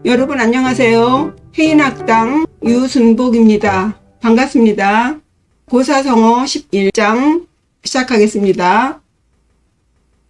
여러분 안녕하세요. 해인학당 유순복입니다. 반갑습니다. 고사성어 11장 시작하겠습니다.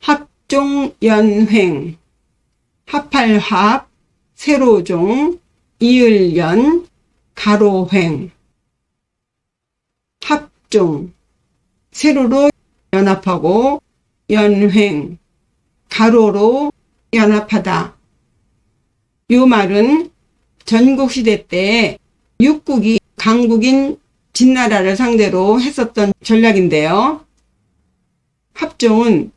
합종연횡, 합할합, 세로종, 이을연, 가로횡. 합종, 세로로 연합하고 연횡, 가로로 연합하다. 이 말은 전국시대 때 육국이 강국인 진나라를 상대로 했었던 전략인데요. 합종은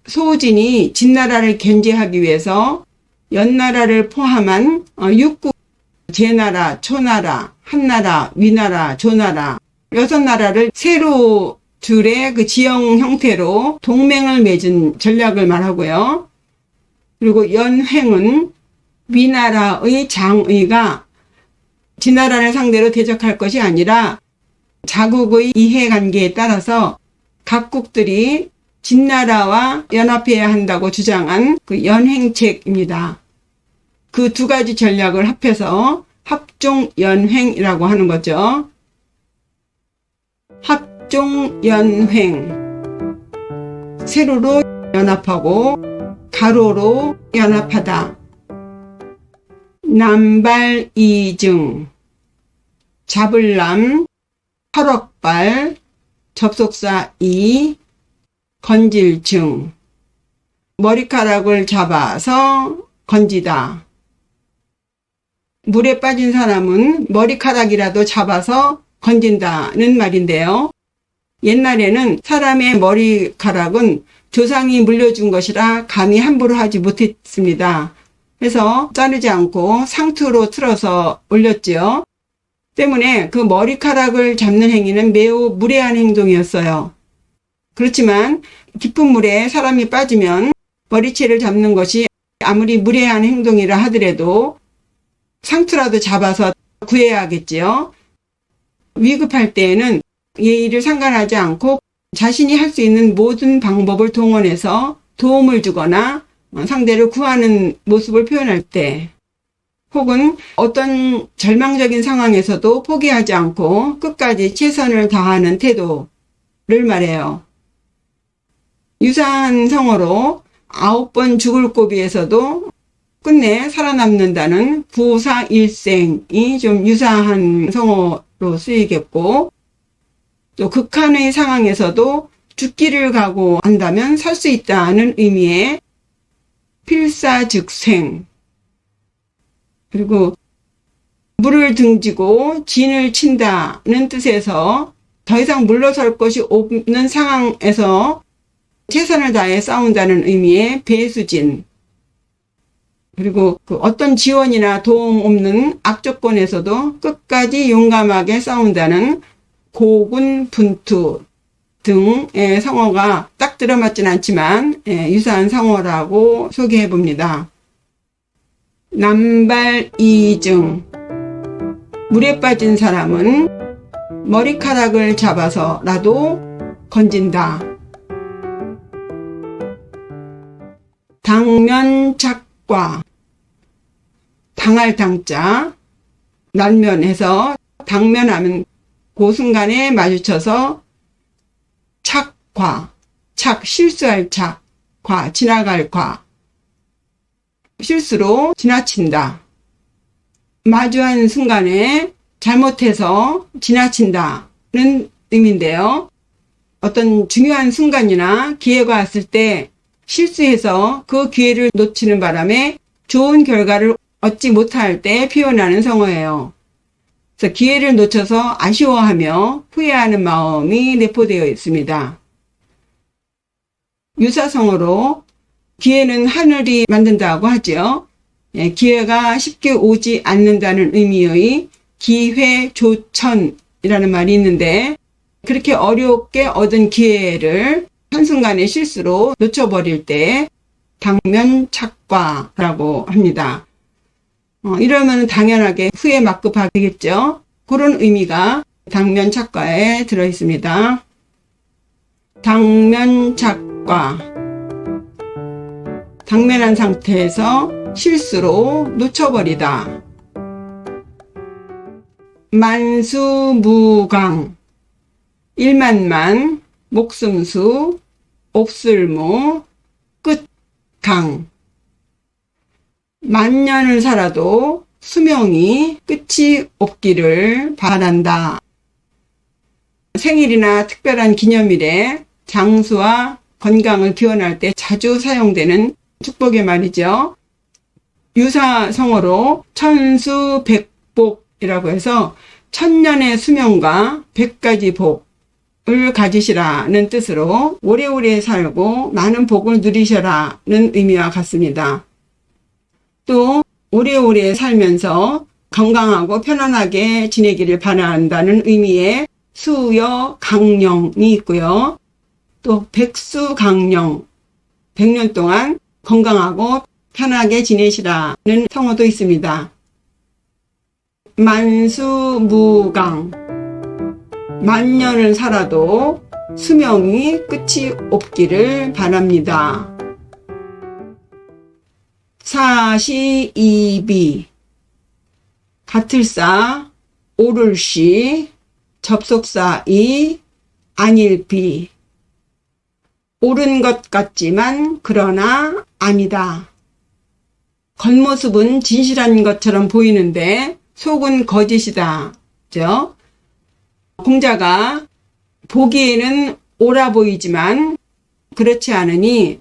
소진이 진나라를 견제하기 위해서 연나라를 포함한 육국, 제나라, 초나라, 한나라, 위나라, 조나라 6나라를 세로 줄의 그 지형 형태로 동맹을 맺은 전략을 말하고요. 그리고 연횡은 위나라의 장의가 진나라를 상대로 대적할 것이 아니라 자국의 이해관계에 따라서 각국들이 진나라와 연합해야 한다고 주장한 그 연횡책입니다. 그 두 가지 전략을 합해서 합종연횡이라고 하는 거죠. 합종연횡, 세로로 연합하고 가로로 연합하다. 남발이증, 잡을남, 털럭발, 접속사 이, 건질증, 머리카락을 잡아서 건지다. 물에 빠진 사람은 머리카락이라도 잡아서 건진다는 말인데요. 옛날에는 사람의 머리카락은 조상이 물려준 것이라 감히 함부로 하지 못했습니다. 그래서 자르지 않고 상투로 틀어서 올렸지요. 때문에 그 머리카락을 잡는 행위는 매우 무례한 행동이었어요. 그렇지만 깊은 물에 사람이 빠지면 머리채를 잡는 것이 아무리 무례한 행동이라 하더라도 상투라도 잡아서 구해야겠지요. 위급할 때에는 예의를 상관하지 않고 자신이 할 수 있는 모든 방법을 동원해서 도움을 주거나 상대를 구하는 모습을 표현할 때, 혹은 어떤 절망적인 상황에서도 포기하지 않고 끝까지 최선을 다하는 태도를 말해요. 유사한 성어로 9번 죽을 고비에서도 끝내 살아남는다는 부사일생이 좀 유사한 성어로 쓰이겠고, 또 극한의 상황에서도 죽기를 각오한다면 살 수 있다는 의미의 필사즉생, 그리고 물을 등지고 진을 친다는 뜻에서 더 이상 물러설 것이 없는 상황에서 최선을 다해 싸운다는 의미의 배수진, 그리고 어떤 지원이나 도움 없는 악조건에서도 끝까지 용감하게 싸운다는 고군분투 등의 성어가 딱 들어맞진 않지만 유사한 성어라고 소개해 봅니다. 남발이증, 물에 빠진 사람은 머리카락을 잡아서라도 건진다. 당면착과, 당할 당자, 날면해서 당면하면 그 순간에 마주쳐서 착과, 착, 실수할 착, 과, 지나갈 과, 실수로 지나친다. 마주한 순간에 잘못해서 지나친다는 의미인데요. 어떤 중요한 순간이나 기회가 왔을 때 실수해서 그 기회를 놓치는 바람에 좋은 결과를 얻지 못할 때 표현하는 성어예요. 그래서 기회를 놓쳐서 아쉬워하며 후회하는 마음이 내포되어 있습니다. 유사성어로 기회는 하늘이 만든다고 하죠. 기회가 쉽게 오지 않는다는 의미의 기회조천이라는 말이 있는데, 그렇게 어렵게 얻은 기회를 한순간의 실수로 놓쳐버릴 때 당면착과라고 합니다. 이러면 당연하게 후회 막급하겠죠. 그런 의미가 당면착과에 들어있습니다. 당면착과, 당면한 상태에서 실수로 놓쳐버리다. 만수무강, 일만만, 목숨수, 옵술무, 끝강. 만년을 살아도 수명이 끝이 없기를 바란다. 생일이나 특별한 기념일에 장수와 건강을 기원할 때 자주 사용되는 축복의 말이죠. 유사성어로 천수백복이라고 해서 천년의 수명과 100가지 복을 가지시라는 뜻으로 오래오래 살고 많은 복을 누리셔라는 의미와 같습니다. 또 오래오래 살면서 건강하고 편안하게 지내기를 바란다는 의미의 수여강령이 있고요. 또 백수강령, 100년 동안 건강하고 편하게 지내시라는 성어도 있습니다. 만수무강, 만년을 살아도 수명이 끝이 없기를 바랍니다. 사시이비, 같을사, 오를시, 접속사이, 아닐비. 옳은 것 같지만 그러나 아니다. 겉모습은 진실한 것처럼 보이는데 속은 거짓이다. 그죠? 공자가 보기에는 옳아 보이지만 그렇지 않으니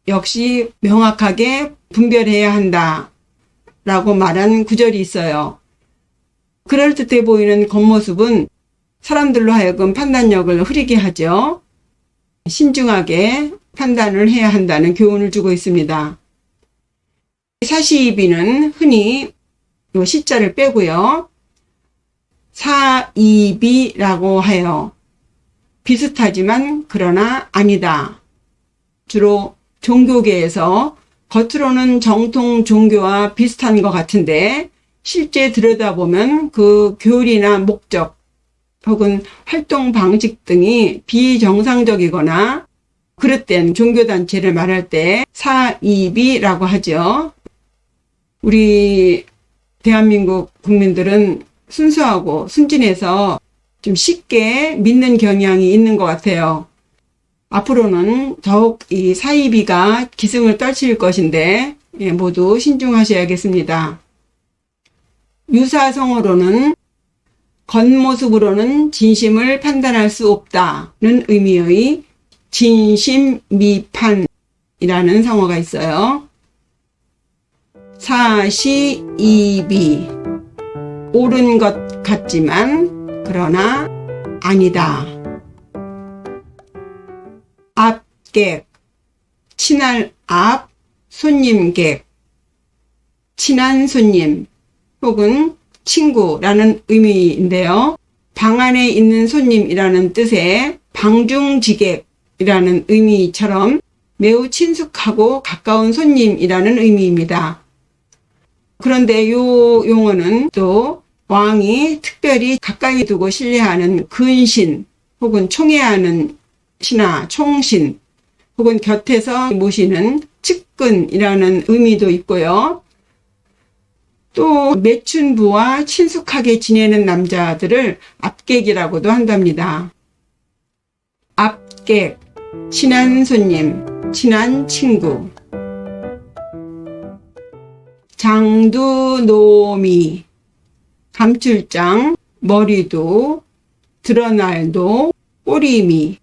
역시 명확하게 분별해야 한다 라고 말한 구절이 있어요. 그럴듯해 보이는 겉모습은 사람들로 하여금 판단력을 흐리게 하죠. 신중하게 판단을 해야 한다는 교훈을 주고 있습니다. 사시이비는 흔히 요 시자를 빼고요. 사이비라고 해요. 비슷하지만 그러나 아니다. 주로 종교계에서 겉으로는 정통 종교와 비슷한 것 같은데 실제 들여다보면 그 교리나 목적 혹은 활동 방식 등이 비정상적이거나 그릇된 종교단체를 말할 때 사이비라고 하죠. 우리 대한민국 국민들은 순수하고 순진해서 좀 쉽게 믿는 경향이 있는 것 같아요. 앞으로는 더욱 이 사이비가 기승을 떨칠 것인데 모두 신중하셔야겠습니다. 유사성어로는 겉모습으로는 진심을 판단할 수 없다는 의미의 진심미판이라는 성어가 있어요. 사시이비, 옳은 것 같지만 그러나 아니다. 앞객, 친할 앞, 손님객, 친한 손님 혹은 친구라는 의미인데요. 방 안에 있는 손님이라는 뜻의 방중지객이라는 의미처럼 매우 친숙하고 가까운 손님이라는 의미입니다. 그런데 이 용어는 또 왕이 특별히 가까이 두고 신뢰하는 근신 혹은 총애하는 신하, 총신 혹은 곁에서 모시는 측근이라는 의미도 있고요. 또 매춘부와 친숙하게 지내는 남자들을 앞객이라고도 한답니다. 앞객, 친한 손님, 친한 친구. 장두노미, 감출장, 머리도, 드러날도, 꼬리미.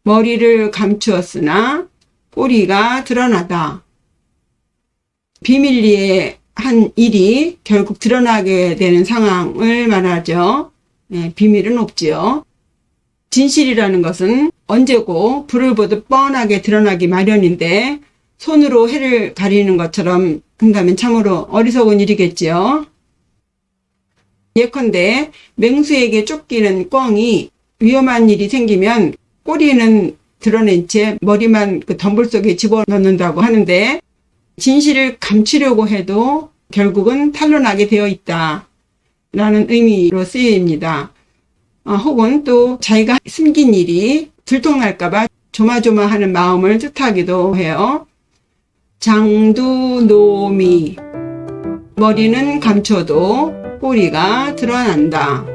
머리를 감추었으나 꼬리가 드러나다. 비밀리에 한 일이 결국 드러나게 되는 상황을 말하죠. 비밀은 없지요. 진실이라는 것은 언제고 불을 보듯 뻔하게 드러나기 마련인데 손으로 해를 가리는 것처럼 한다면 참으로 어리석은 일이겠지요. 예컨대 맹수에게 쫓기는 꿩이 위험한 일이 생기면 꼬리는 드러낸 채 머리만 그 덤불 속에 집어넣는다고 하는데 진실을 감추려고 해도 결국은 탄로나게 되어 있다 라는 의미로 쓰입니다. 혹은 또 자기가 숨긴 일이 들통날까봐 조마조마하는 마음을 뜻하기도 해요. 장두노미. 머리는 감춰도 꼬리가 드러난다.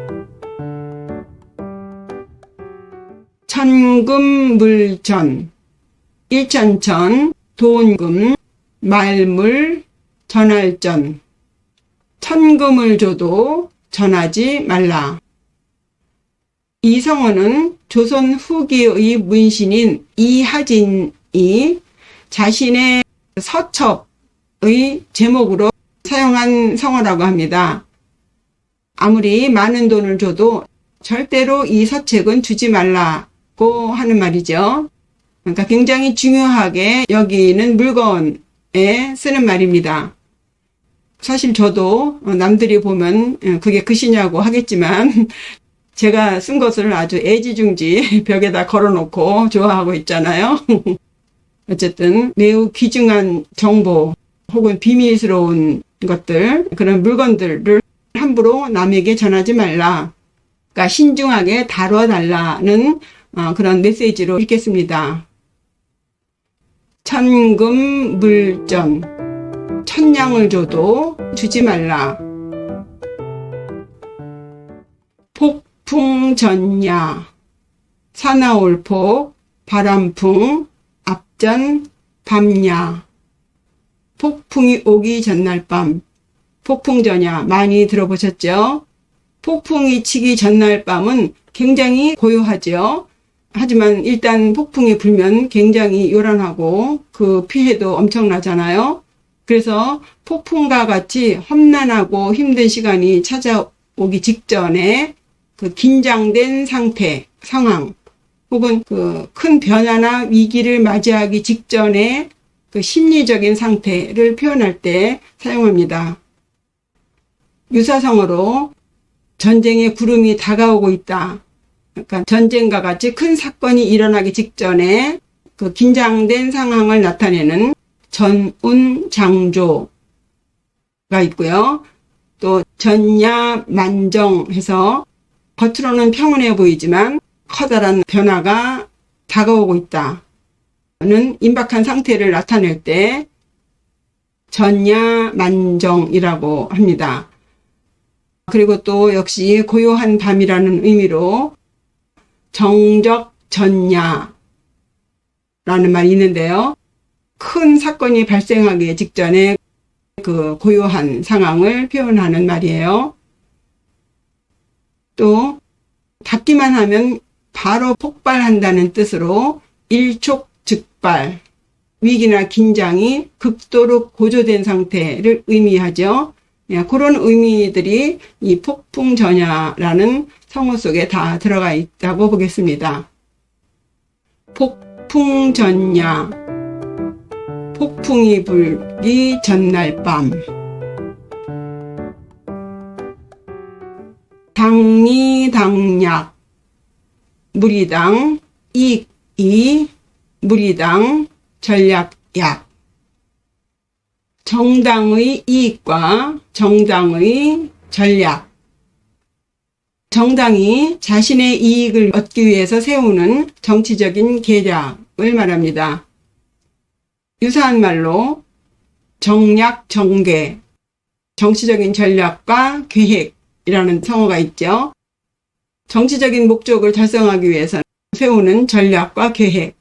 천금물전. 일천천, 돈금, 말물, 전할전. 천금을 줘도 전하지 말라. 이 성어는 조선 후기의 문신인 이하진이 자신의 서첩의 제목으로 사용한 성어라고 합니다. 아무리 많은 돈을 줘도 절대로 이 서책은 주지 말라고 하는 말이죠. 그러니까 굉장히 중요하게 여기는 물건에 쓰는 말입니다. 사실 저도 남들이 보면 그게 글씨냐고 하겠지만 제가 쓴 것을 아주 애지중지 벽에다 걸어놓고 좋아하고 있잖아요. 어쨌든 매우 귀중한 정보 혹은 비밀스러운 것들, 그런 물건들을 함부로 남에게 전하지 말라. 그러니까 신중하게 다뤄달라는 그런 메시지로 읽겠습니다. 천금물전. 천냥을 줘도 주지 말라. 폭풍전야. 사나울폭, 바람풍, 앞전, 밤야. 폭풍이 오기 전날 밤. 폭풍전야 많이 들어보셨죠? 폭풍이 치기 전날 밤은 굉장히 고요하죠. 하지만 일단 폭풍이 불면 굉장히 요란하고 그 피해도 엄청나잖아요. 그래서 폭풍과 같이 험난하고 힘든 시간이 찾아오기 직전에 그 긴장된 상태, 상황, 혹은 그 큰 변화나 위기를 맞이하기 직전에 그 심리적인 상태를 표현할 때 사용합니다. 유사성어로 전쟁의 구름이 다가오고 있다. 그러니까 전쟁과 같이 큰 사건이 일어나기 직전에 그 긴장된 상황을 나타내는 전운장조가 있고요. 또 전야만정 해서 겉으로는 평온해 보이지만 커다란 변화가 다가오고 있다는 임박한 상태를 나타낼 때 전야만정이라고 합니다. 그리고 또 역시 고요한 밤이라는 의미로 정적전야라는 말이 있는데요. 큰 사건이 발생하기 직전에 그 고요한 상황을 표현하는 말이에요. 또 닿기만 하면 바로 폭발한다는 뜻으로 일촉즉발, 위기나 긴장이 극도로 고조된 상태를 의미하죠. 그런 의미들이 이 폭풍전야라는 성어 속에 다 들어가 있다고 보겠습니다. 폭풍전야. 폭풍이 불기 전날 밤. 당리당약. 무리당, 이익이, 무리당, 전략약. 정당의 이익과 정당의 전략. 정당이 자신의 이익을 얻기 위해서 세우는 정치적인 계략을 말합니다. 유사한 말로 정략, 정계, 정치적인 전략과 계획이라는 성어가 있죠. 정치적인 목적을 달성하기 위해서 세우는 전략과 계획,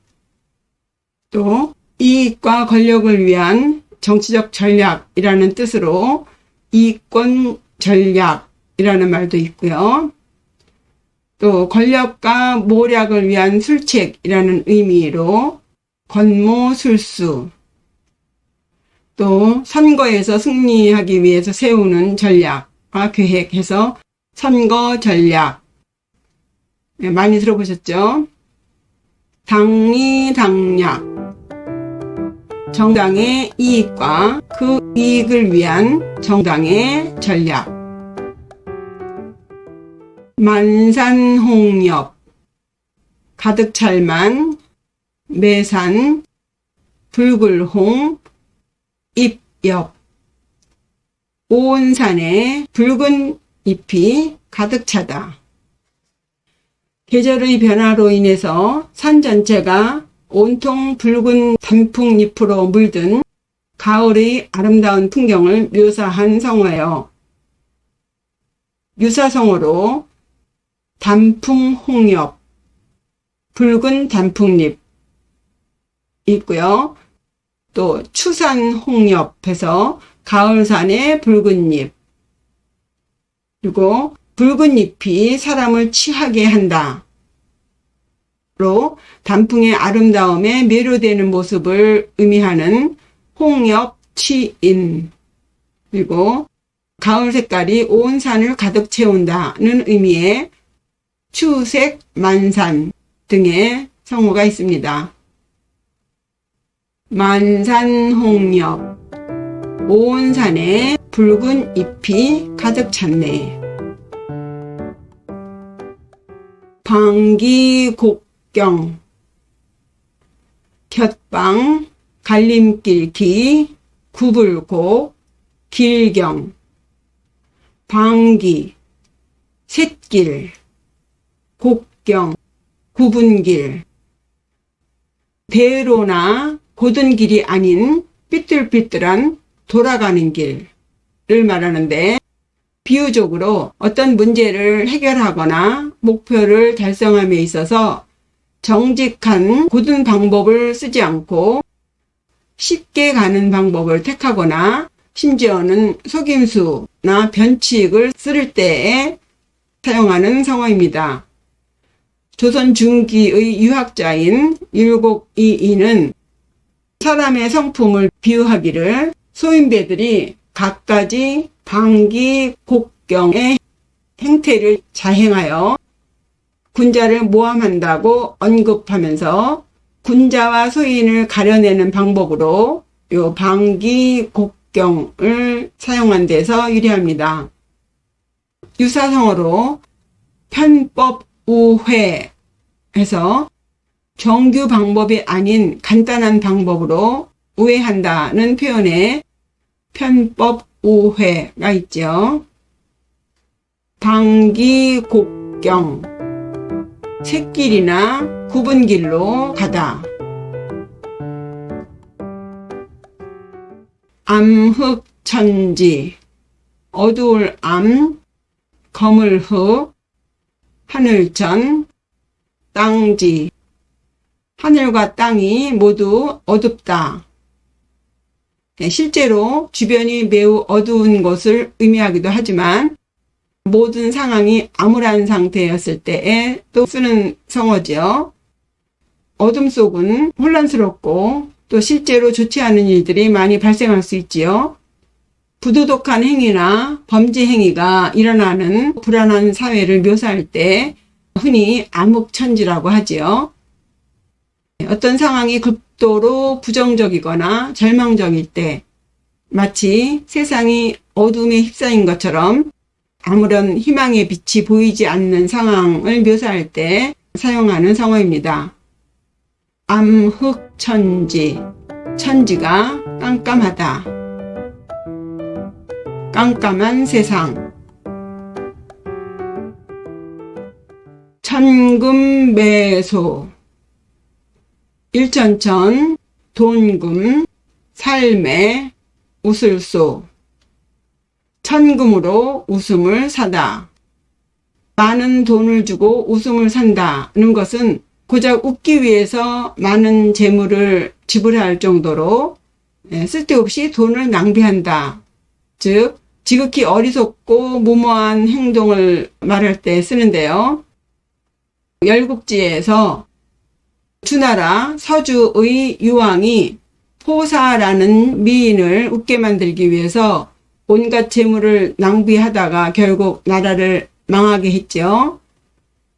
또 이익과 권력을 위한 정치적 전략이라는 뜻으로 이권 전략이라는 말도 있고요. 또 권력과 모략을 위한 술책이라는 의미로 권모술수, 또 선거에서 승리하기 위해서 세우는 전략과 계획해서 선거 전략. 많이 들어보셨죠? 당리당략. 정당의 이익과 그 이익을 위한 정당의 전략. 만산홍엽. 가득 찰 만, 매산, 붉을홍, 잎엽. 온 산에 붉은 잎이 가득 차다. 계절의 변화로 인해서 산 전체가 온통 붉은 단풍잎으로 물든 가을의 아름다운 풍경을 묘사한 성어예요. 유사성어로 단풍홍엽, 붉은 단풍잎 있고요. 또 추산홍엽해서 가을산의 붉은 잎, 그리고 붉은 잎이 사람을 취하게 한다. 로 단풍의 아름다움에 매료되는 모습을 의미하는 홍엽 취인, 그리고 가을 색깔이 온 산을 가득 채운다는 의미의 추색 만산 등의 성어가 있습니다. 만산홍엽, 온 산에 붉은 잎이 가득 찼네. 방기곡경, 곁방, 갈림길 기, 구불곡, 길경. 방기, 샛길, 곡경, 굽은 길. 대로나 곧은 길이 아닌 삐뚤삐뚤한 돌아가는 길을 말하는데, 비유적으로 어떤 문제를 해결하거나 목표를 달성함에 있어서 정직한 곧은 방법을 쓰지 않고 쉽게 가는 방법을 택하거나 심지어는 속임수나 변칙을 쓸 때에 사용하는 성어입니다. 조선 중기의 유학자인 율곡이인은 사람의 성품을 비유하기를 소인배들이 갖가지 방기곡경의 행태를 자행하여 군자를 모함한다고 언급하면서 군자와 소인을 가려내는 방법으로 요 방기곡경을 사용한 데서 유래합니다. 유사성어로 편법우회 해서 정규 방법이 아닌 간단한 방법으로 우회한다는 표현에 편법우회가 있죠. 방기곡경, 샛길이나 굽은 길로 가다. 암흑천지, 어두울 암, 검을 흑, 하늘천, 땅지. 하늘과 땅이 모두 어둡다. 실제로 주변이 매우 어두운 것을 의미하기도 하지만 모든 상황이 암울한 상태였을 때에 또 쓰는 성어죠. 어둠 속은 혼란스럽고 또 실제로 좋지 않은 일들이 많이 발생할 수 있지요. 부도덕한 행위나 범죄 행위가 일어나는 불안한 사회를 묘사할 때 흔히 암흑천지라고 하지요. 어떤 상황이 극도로 부정적이거나 절망적일 때 마치 세상이 어둠에 휩싸인 것처럼 아무런 희망의 빛이 보이지 않는 상황을 묘사할 때 사용하는 성어입니다. 암흑천지, 천지가 깜깜하다. 깜깜한 세상. 천금매소, 일천천, 돈금, 살매, 웃을소. 천금으로 웃음을 사다. 많은 돈을 주고 웃음을 산다는 것은 고작 웃기 위해서 많은 재물을 지불할 정도로 쓸데없이 돈을 낭비한다. 즉, 지극히 어리석고 무모한 행동을 말할 때 쓰는데요. 열국지에서 주나라 서주의 유왕이 포사라는 미인을 웃게 만들기 위해서 온갖 재물을 낭비하다가 결국 나라를 망하게 했죠.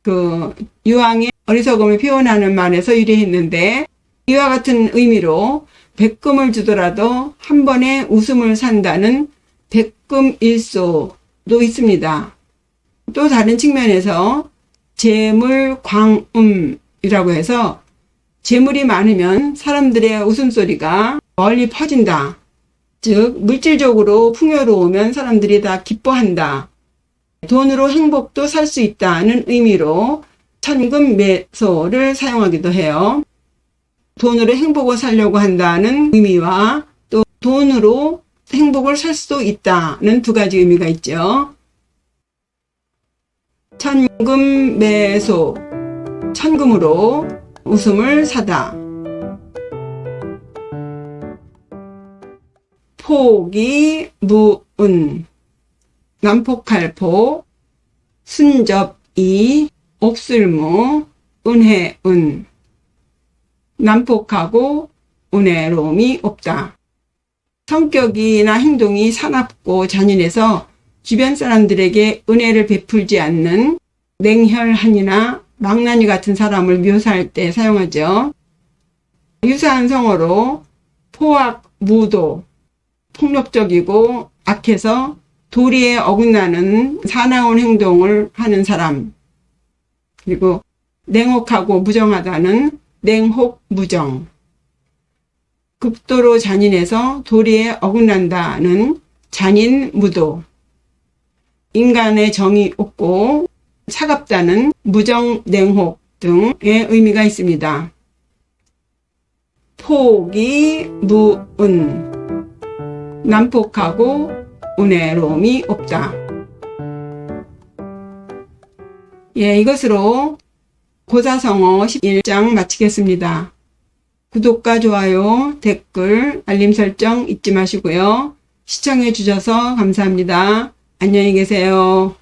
그 유왕의 어리석음을 표현하는 말에서 유래했는데, 이와 같은 의미로 백금을 주더라도 한 번에 웃음을 산다는 백금일소도 있습니다. 또 다른 측면에서 재물광음이라고 해서 재물이 많으면 사람들의 웃음소리가 멀리 퍼진다. 즉, 물질적으로 풍요로우면 사람들이 다 기뻐한다. 돈으로 행복도 살 수 있다는 의미로 천금매소를 사용하기도 해요. 돈으로 행복을 살려고 한다는 의미와 또 돈으로 행복을 살 수 있다는 두 가지 의미가 있죠. 천금매소, 천금으로 웃음을 사다. 포기무은, 난폭할 폭, 순접이, 옵술무, 은혜은. 난폭하고 은혜로움이 없다. 성격이나 행동이 사납고 잔인해서 주변 사람들에게 은혜를 베풀지 않는 냉혈한이나 망나니 같은 사람을 묘사할 때 사용하죠. 유사한 성어로 포악, 무도, 폭력적이고 악해서 도리에 어긋나는 사나운 행동을 하는 사람, 그리고 냉혹하고 무정하다는 냉혹무정, 극도로 잔인해서 도리에 어긋난다는 잔인무도, 인간의 정이 없고 차갑다는 무정냉혹 등의 의미가 있습니다. 포기무은, 난폭하고 은혜로움이 없다. 예, 이것으로 고사성어 11장 마치겠습니다. 구독과 좋아요, 댓글, 알림 설정 잊지 마시고요. 시청해 주셔서 감사합니다. 안녕히 계세요.